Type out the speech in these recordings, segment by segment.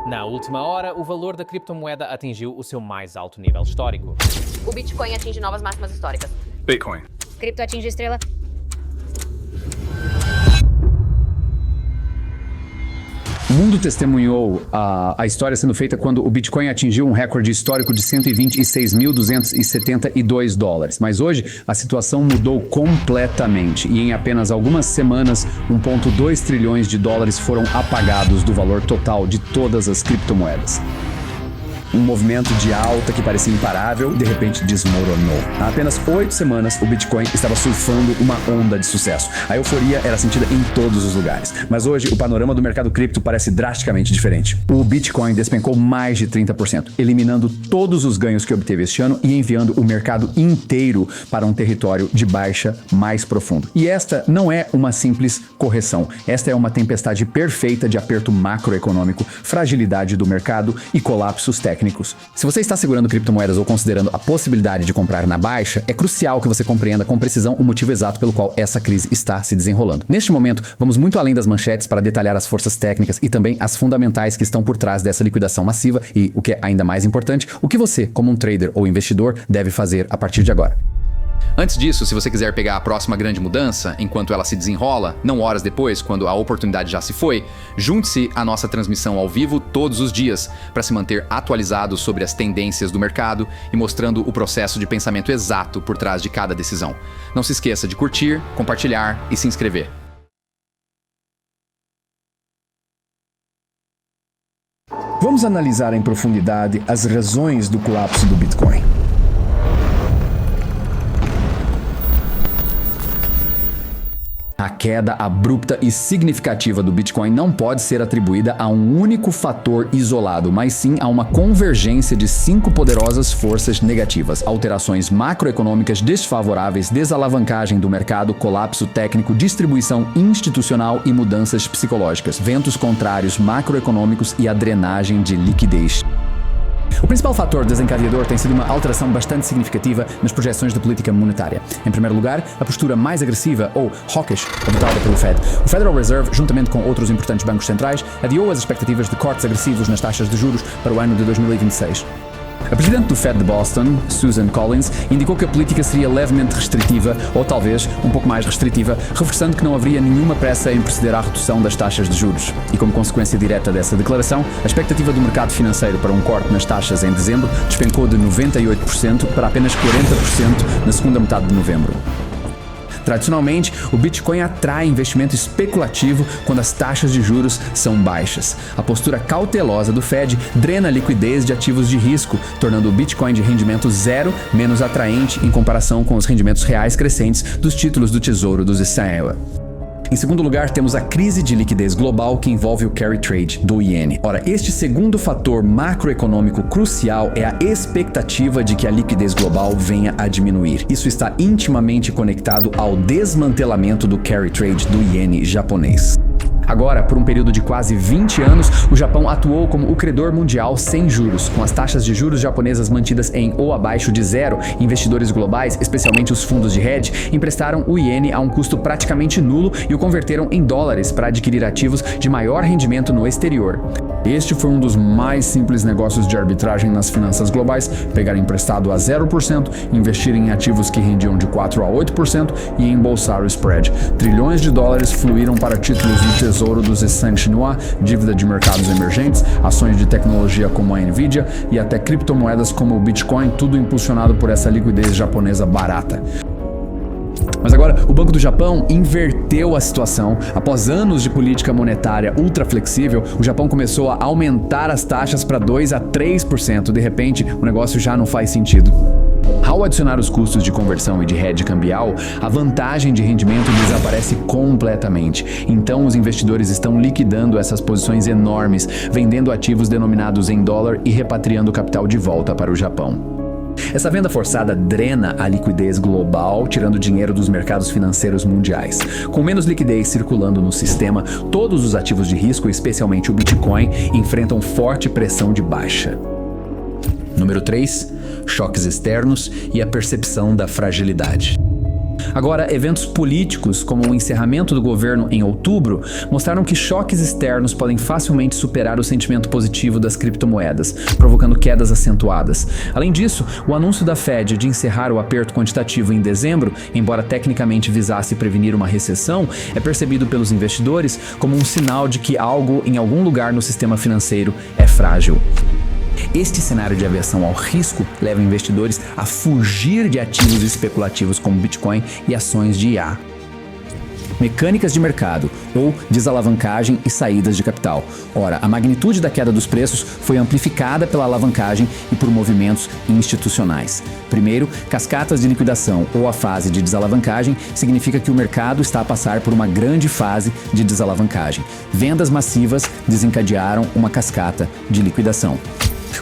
Na última hora, o valor da criptomoeda atingiu o seu mais alto nível histórico. O Bitcoin atinge novas máximas históricas. Bitcoin. Cripto atinge estrela. O mundo testemunhou a história sendo feita quando o Bitcoin atingiu um recorde histórico de 126.272 dólares. Mas hoje a situação mudou completamente e em apenas algumas semanas 1,2 trilhões de dólares foram apagados do valor total de todas as criptomoedas. Um movimento de alta que parecia imparável, de repente desmoronou. Há apenas 8 semanas, o Bitcoin estava surfando uma onda de sucesso. A euforia era sentida em todos os lugares. Mas hoje, o panorama do mercado cripto parece drasticamente diferente. O Bitcoin despencou mais de 30%, eliminando todos os ganhos que obteve este ano e enviando o mercado inteiro para um território de baixa mais profundo. E esta não é uma simples correção. Esta é uma tempestade perfeita de aperto macroeconômico, fragilidade do mercado e colapsos técnicos. Se você está segurando criptomoedas ou considerando a possibilidade de comprar na baixa, é crucial que você compreenda com precisão o motivo exato pelo qual essa crise está se desenrolando. Neste momento, vamos muito além das manchetes para detalhar as forças técnicas e também as fundamentais que estão por trás dessa liquidação massiva e, o que é ainda mais importante, o que você, como um trader ou investidor, deve fazer a partir de agora. Antes disso, se você quiser pegar a próxima grande mudança, enquanto ela se desenrola, não horas depois, quando a oportunidade já se foi, junte-se à nossa transmissão ao vivo todos os dias para se manter atualizado sobre as tendências do mercado e mostrando o processo de pensamento exato por trás de cada decisão. Não se esqueça de curtir, compartilhar e se inscrever. Vamos analisar em profundidade as razões do colapso do Bitcoin. A queda abrupta e significativa do Bitcoin não pode ser atribuída a um único fator isolado, mas sim a uma convergência de 5 poderosas forças negativas: alterações macroeconômicas desfavoráveis, desalavancagem do mercado, colapso técnico, distribuição institucional e mudanças psicológicas, ventos contrários macroeconômicos e a drenagem de liquidez. O principal fator desencadeador tem sido uma alteração bastante significativa nas projeções da política monetária. Em primeiro lugar, a postura mais agressiva ou hawkish adotada pelo Fed. O Federal Reserve, juntamente com outros importantes bancos centrais, adiou as expectativas de cortes agressivos nas taxas de juros para o ano de 2026. A presidente do Fed de Boston, Susan Collins, indicou que a política seria levemente restritiva, ou talvez um pouco mais restritiva, reforçando que não haveria nenhuma pressa em proceder à redução das taxas de juros. E como consequência direta dessa declaração, a expectativa do mercado financeiro para um corte nas taxas em dezembro despencou de 98% para apenas 40% na segunda metade de novembro. Tradicionalmente, o Bitcoin atrai investimento especulativo quando as taxas de juros são baixas. A postura cautelosa do Fed drena a liquidez de ativos de risco, tornando o Bitcoin de rendimento zero menos atraente em comparação com os rendimentos reais crescentes dos títulos do Tesouro dos Iowa. Em segundo lugar, temos a crise de liquidez global que envolve o carry trade do iene. Ora, este segundo fator macroeconômico crucial é a expectativa de que a liquidez global venha a diminuir. Isso está intimamente conectado ao desmantelamento do carry trade do iene japonês. Agora, por um período de quase 20 anos, o Japão atuou como o credor mundial sem juros. Com as taxas de juros japonesas mantidas em ou abaixo de zero, investidores globais, especialmente os fundos de hedge, emprestaram o iene a um custo praticamente nulo e o converteram em dólares para adquirir ativos de maior rendimento no exterior. Este foi um dos mais simples negócios de arbitragem nas finanças globais: pegar emprestado a 0%, investir em ativos que rendiam de 4% a 8% e embolsar o spread. Trilhões de dólares fluíram para títulos do Tesouro dos Esseng Chinois, dívida de mercados emergentes, ações de tecnologia como a Nvidia e até criptomoedas como o Bitcoin, tudo impulsionado por essa liquidez japonesa barata. Mas agora, o Banco do Japão inverteu a situação. Após anos de política monetária ultra flexível, o Japão começou a aumentar as taxas para 2% a 3%. De repente, o negócio já não faz sentido. Ao adicionar os custos de conversão e de hedge cambial, a vantagem de rendimento desaparece completamente. Então, os investidores estão liquidando essas posições enormes, vendendo ativos denominados em dólar e repatriando o capital de volta para o Japão. Essa venda forçada drena a liquidez global, tirando dinheiro dos mercados financeiros mundiais. Com menos liquidez circulando no sistema, todos os ativos de risco, especialmente o Bitcoin, enfrentam forte pressão de baixa. Número 3. Choques externos e a percepção da fragilidade. Agora, eventos políticos, como o encerramento do governo em outubro, mostraram que choques externos podem facilmente superar o sentimento positivo das criptomoedas, provocando quedas acentuadas. Além disso, o anúncio da Fed de encerrar o aperto quantitativo em dezembro, embora tecnicamente visasse prevenir uma recessão, é percebido pelos investidores como um sinal de que algo em algum lugar no sistema financeiro é frágil. Este cenário de aversão ao risco leva investidores a fugir de ativos especulativos como Bitcoin e ações de IA. Mecânicas de mercado, ou desalavancagem e saídas de capital. Ora, a magnitude da queda dos preços foi amplificada pela alavancagem e por movimentos institucionais. Primeiro, cascatas de liquidação ou a fase de desalavancagem significa que o mercado está a passar por uma grande fase de desalavancagem. Vendas massivas desencadearam uma cascata de liquidação.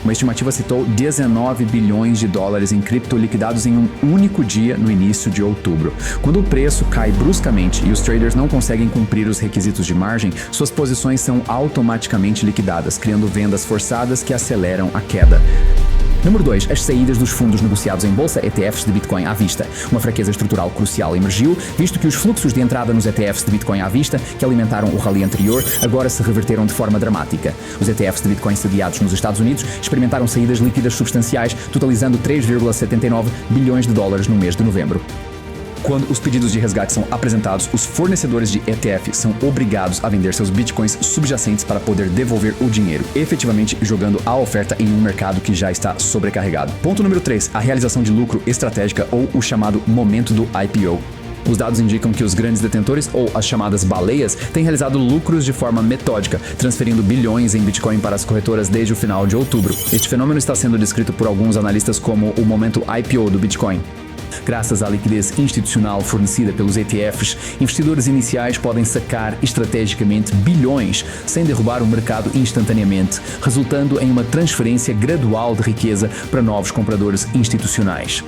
Uma estimativa citou 19 bilhões de dólares em cripto liquidados em um único dia no início de outubro. Quando o preço cai bruscamente e os traders não conseguem cumprir os requisitos de margem, suas posições são automaticamente liquidadas, criando vendas forçadas que aceleram a queda. Número 2. As saídas dos fundos negociados em bolsa, ETFs de Bitcoin à vista. Uma fraqueza estrutural crucial emergiu, visto que os fluxos de entrada nos ETFs de Bitcoin à vista, que alimentaram o rally anterior, agora se reverteram de forma dramática. Os ETFs de Bitcoin sediados nos Estados Unidos experimentaram saídas líquidas substanciais, totalizando 3,79 bilhões de dólares no mês de novembro. Quando os pedidos de resgate são apresentados, os fornecedores de ETF são obrigados a vender seus bitcoins subjacentes para poder devolver o dinheiro, efetivamente jogando a oferta em um mercado que já está sobrecarregado. Ponto número 3. A realização de lucro estratégica ou o chamado momento do IPO. Os dados indicam que os grandes detentores, ou as chamadas baleias, têm realizado lucros de forma metódica, transferindo bilhões em Bitcoin para as corretoras desde o final de outubro. Este fenômeno está sendo descrito por alguns analistas como o momento IPO do Bitcoin. Graças à liquidez institucional fornecida pelos ETFs, investidores iniciais podem sacar estrategicamente bilhões sem derrubar o mercado instantaneamente, resultando em uma transferência gradual de riqueza para novos compradores institucionais.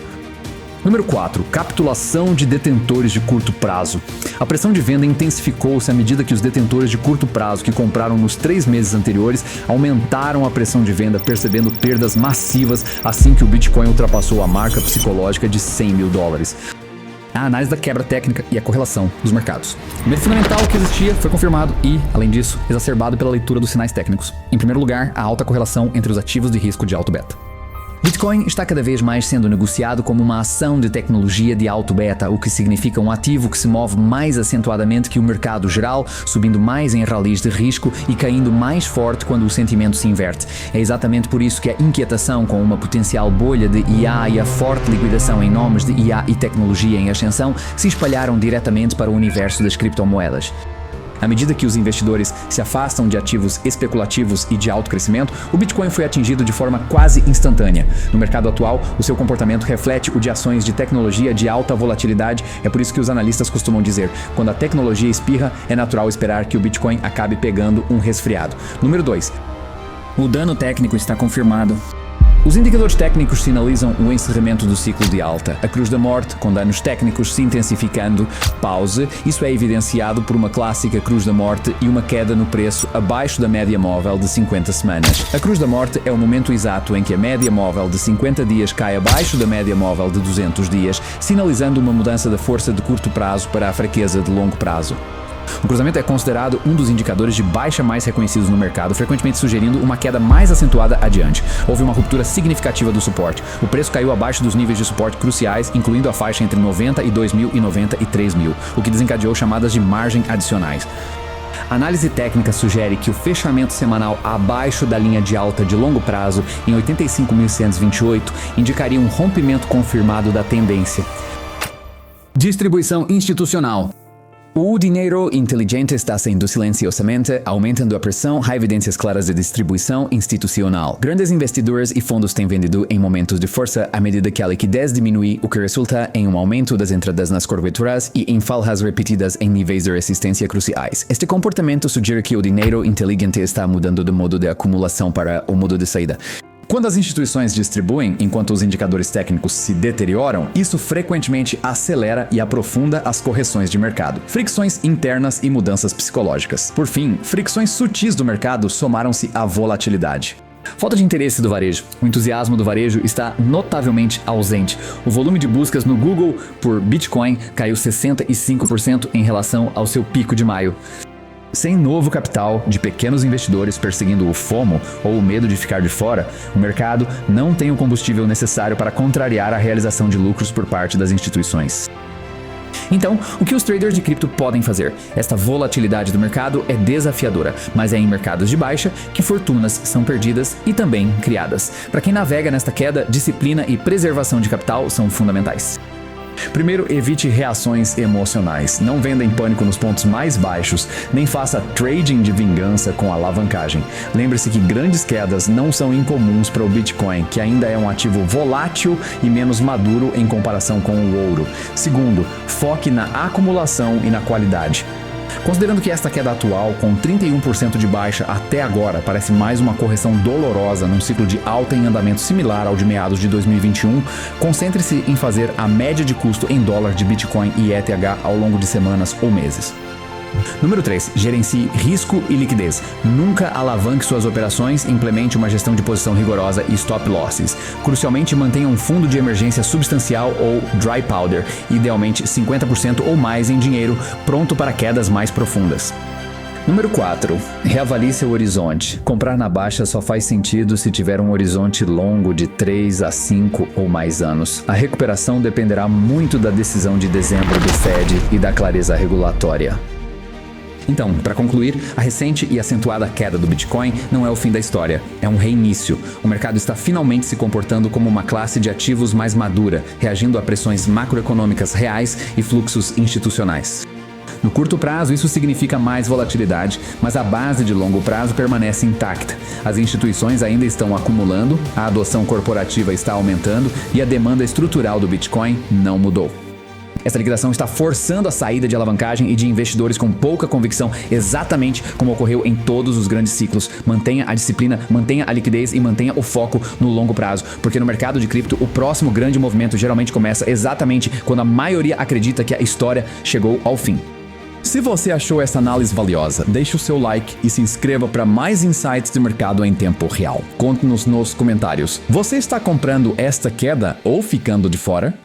Número 4. Capitulação de detentores de curto prazo. A pressão de venda intensificou-se à medida que os detentores de curto prazo que compraram nos 3 meses anteriores aumentaram a pressão de venda, percebendo perdas massivas assim que o Bitcoin ultrapassou a marca psicológica de 100 mil dólares. A análise da quebra técnica e a correlação dos mercados. O medo fundamental que existia foi confirmado e, além disso, exacerbado pela leitura dos sinais técnicos. Em primeiro lugar, a alta correlação entre os ativos de risco de alto beta. Bitcoin está cada vez mais sendo negociado como uma ação de tecnologia de alto beta, o que significa um ativo que se move mais acentuadamente que o mercado geral, subindo mais em rallies de risco e caindo mais forte quando o sentimento se inverte. É exatamente por isso que a inquietação com uma potencial bolha de IA e a forte liquidação em nomes de IA e tecnologia em ascensão se espalharam diretamente para o universo das criptomoedas. À medida que os investidores se afastam de ativos especulativos e de alto crescimento, o Bitcoin foi atingido de forma quase instantânea. No mercado atual, o seu comportamento reflete o de ações de tecnologia de alta volatilidade. É por isso que os analistas costumam dizer: quando a tecnologia espirra, é natural esperar que o Bitcoin acabe pegando um resfriado. Número 2. O dano técnico está confirmado. Os indicadores técnicos sinalizam o encerramento do ciclo de alta. A cruz da morte, com danos técnicos se intensificando, pause. Isso é evidenciado por uma clássica cruz da morte e uma queda no preço abaixo da média móvel de 50 semanas. A cruz da morte é o momento exato em que a média móvel de 50 dias cai abaixo da média móvel de 200 dias, sinalizando uma mudança da força de curto prazo para a fraqueza de longo prazo. O cruzamento é considerado um dos indicadores de baixa mais reconhecidos no mercado, frequentemente sugerindo uma queda mais acentuada adiante. Houve uma ruptura significativa do suporte. O preço caiu abaixo dos níveis de suporte cruciais, incluindo a faixa entre 92 mil e 93 mil, o que desencadeou chamadas de margem adicionais. A análise técnica sugere que o fechamento semanal abaixo da linha de alta de longo prazo, em 85.128, indicaria um rompimento confirmado da tendência. Distribuição institucional. O dinheiro inteligente está sendo silenciosamente aumentando a pressão. Há evidências claras de distribuição institucional. Grandes investidores e fundos têm vendido em momentos de força à medida que a liquidez diminui, o que resulta em um aumento das entradas nas corretoras e em falhas repetidas em níveis de resistência cruciais. Este comportamento sugere que o dinheiro inteligente está mudando do modo de acumulação para o modo de saída. Quando as instituições distribuem, enquanto os indicadores técnicos se deterioram, isso frequentemente acelera e aprofunda as correções de mercado, fricções internas e mudanças psicológicas. Por fim, fricções sutis do mercado somaram-se à volatilidade. Falta de interesse do varejo. O entusiasmo do varejo está notavelmente ausente. O volume de buscas no Google por Bitcoin caiu 65% em relação ao seu pico de maio. Sem novo capital de pequenos investidores perseguindo o FOMO ou o medo de ficar de fora, o mercado não tem o combustível necessário para contrariar a realização de lucros por parte das instituições. Então, o que os traders de cripto podem fazer? Esta volatilidade do mercado é desafiadora, mas é em mercados de baixa que fortunas são perdidas e também criadas. Para quem navega nesta queda, disciplina e preservação de capital são fundamentais. Primeiro, evite reações emocionais. Não venda em pânico nos pontos mais baixos, nem faça trading de vingança com alavancagem. Lembre-se que grandes quedas não são incomuns para o Bitcoin, que ainda é um ativo volátil e menos maduro em comparação com o ouro. Segundo, foque na acumulação e na qualidade. Considerando que esta queda atual, com 31% de baixa até agora, parece mais uma correção dolorosa num ciclo de alta em andamento similar ao de meados de 2021, concentre-se em fazer a média de custo em dólar de Bitcoin e ETH ao longo de semanas ou meses. Número 3. Gerencie risco e liquidez. Nunca alavanque suas operações, implemente uma gestão de posição rigorosa e stop losses. Crucialmente, mantenha um fundo de emergência substancial ou dry powder, idealmente 50% ou mais em dinheiro, pronto para quedas mais profundas. Número 4. Reavalie seu horizonte. Comprar na baixa só faz sentido se tiver um horizonte longo de 3 a 5 ou mais anos. A recuperação dependerá muito da decisão de dezembro do Fed e da clareza regulatória. Então, para concluir, a recente e acentuada queda do Bitcoin não é o fim da história, é um reinício. O mercado está finalmente se comportando como uma classe de ativos mais madura, reagindo a pressões macroeconômicas reais e fluxos institucionais. No curto prazo, isso significa mais volatilidade, mas a base de longo prazo permanece intacta. As instituições ainda estão acumulando, a adoção corporativa está aumentando e a demanda estrutural do Bitcoin não mudou. Essa liquidação está forçando a saída de alavancagem e de investidores com pouca convicção, exatamente como ocorreu em todos os grandes ciclos. Mantenha a disciplina, mantenha a liquidez e mantenha o foco no longo prazo, porque no mercado de cripto o próximo grande movimento geralmente começa exatamente quando a maioria acredita que a história chegou ao fim. Se você achou essa análise valiosa, deixe o seu like e se inscreva para mais insights de mercado em tempo real. Conte-nos nos comentários. Você está comprando esta queda ou ficando de fora?